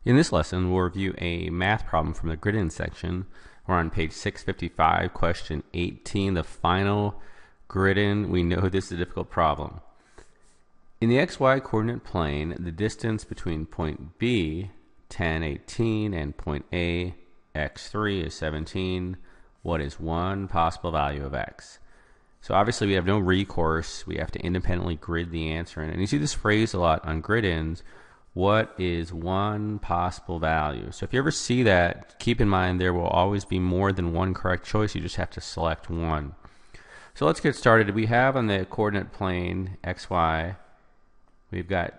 In this lesson, we'll review a math problem from the grid-in section. We're on page 655, question 18, the final grid-in. We know this is a difficult problem. In the xy coordinate plane, the distance between point B, 10, 18, and point A, x3 is 17. What is one possible value of x? So obviously we have no recourse. We have to independently grid the answer in. And you see this phrase a lot on grid-ins. What is one possible value? So if you ever see that, keep in mind there will always be more than one correct choice. You just have to select one. So let's get started. We have on the coordinate plane xy, we've got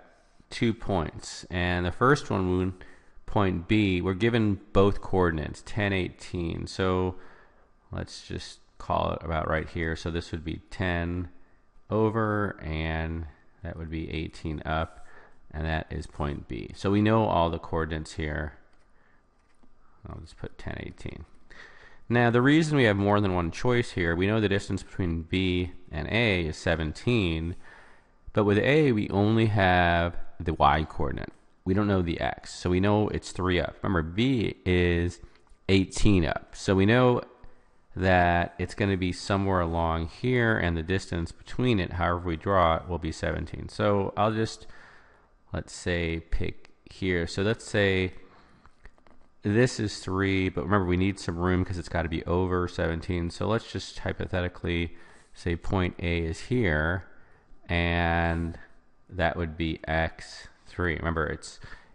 2 points. And the first one, point B, we're given both coordinates, 10, 18. So let's just call it about right here. So this would be 10 over, and that would be 18 up. And that is point B. So we know all the coordinates here. I'll just put 10, 18. Now the reason we have more than one choice here, we know the distance between B and A is 17, but with A we only have the y coordinate. We don't know the x, so we know it's 3 up. Remember, B is 18 up, so we know that it's going to be somewhere along here, and the distance between it, however we draw it, will be 17. So I'll just, let's say, pick here. So let's say this is 3, but remember we need some room because it's got to be over 17. So let's just hypothetically say point A is here, and that would be x3. Remember,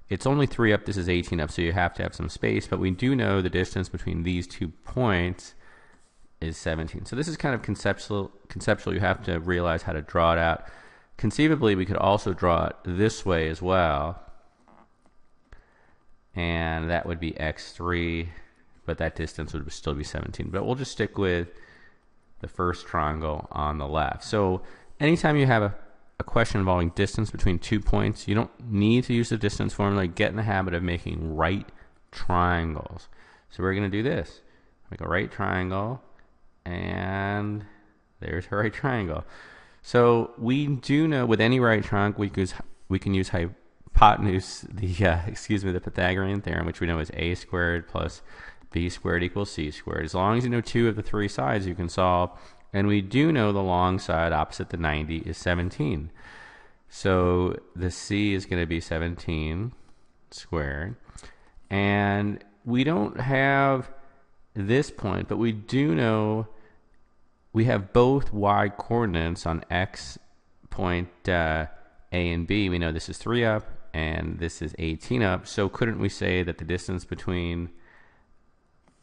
it's only 3 up, this is 18 up, so you have to have some space, but we do know the distance between these 2 points is 17. So this is kind of conceptual. You have to realize how to draw it out. Conceivably, we could also draw it this way as well, and that would be x3, but that distance would still be 17. But we'll just stick with the first triangle on the left. So anytime you have a question involving distance between 2 points, you don't need to use the distance formula. Get in the habit of making right triangles. So we're going to do this. Make a right triangle, and there's a right triangle. So we do know with any right triangle we can use hypotenuse, the Pythagorean theorem, which we know is a squared plus b squared equals c squared. As long as you know 2 of the 3 sides, you can solve. And we do know the long side opposite the 90 is 17. So the c is going to be 17 squared. And we don't have this point, but we do know we have both y coordinates on x point A and B. We know this is 3 up and this is 18 up. So couldn't we say that the distance between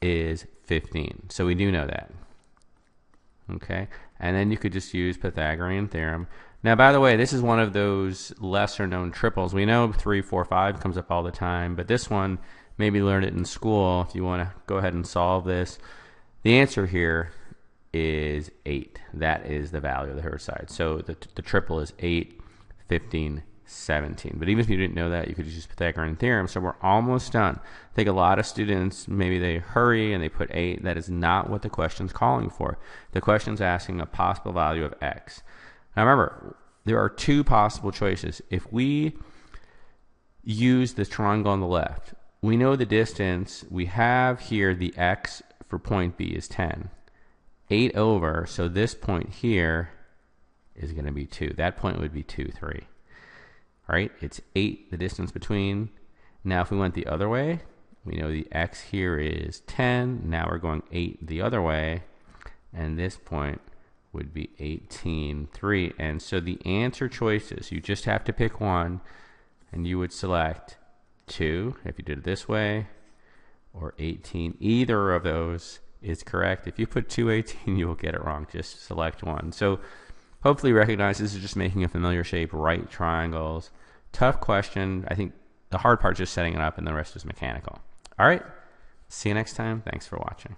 is 15? So we do know that. Okay, and then you could just use Pythagorean theorem. Now, by the way, this is one of those lesser known triples. We know 3, 4, 5 comes up all the time, but this one, maybe learn it in school. If you want to go ahead and solve this, the answer here is 8. That is the value of the Hertz side. So the triple is 8, 15, 17. But even if you didn't know that, you could use Pythagorean theorem. So we're almost done. I think a lot of students, maybe they hurry and they put 8. That is not what the question's calling for. The question's asking a possible value of x. Now remember, there are 2 possible choices. If we use the triangle on the left, we know the distance. We have here the x for point B is 10. 8 over, so this point here is going to be 2. That point would be 2, 3. All right, it's 8, the distance between. Now if we went the other way, we know the x here is 10. Now we're going 8 the other way, and this point would be 18, 3. And so the answer choices, you just have to pick one, and you would select 2 if you did it this way, or 18. Either of those is correct. If you put 218, you will get it wrong. Just select one. So hopefully you recognize this is just making a familiar shape, right triangles. Tough question. I think the hard part is just setting it up, and the rest is mechanical. All right. See you next time. Thanks for watching.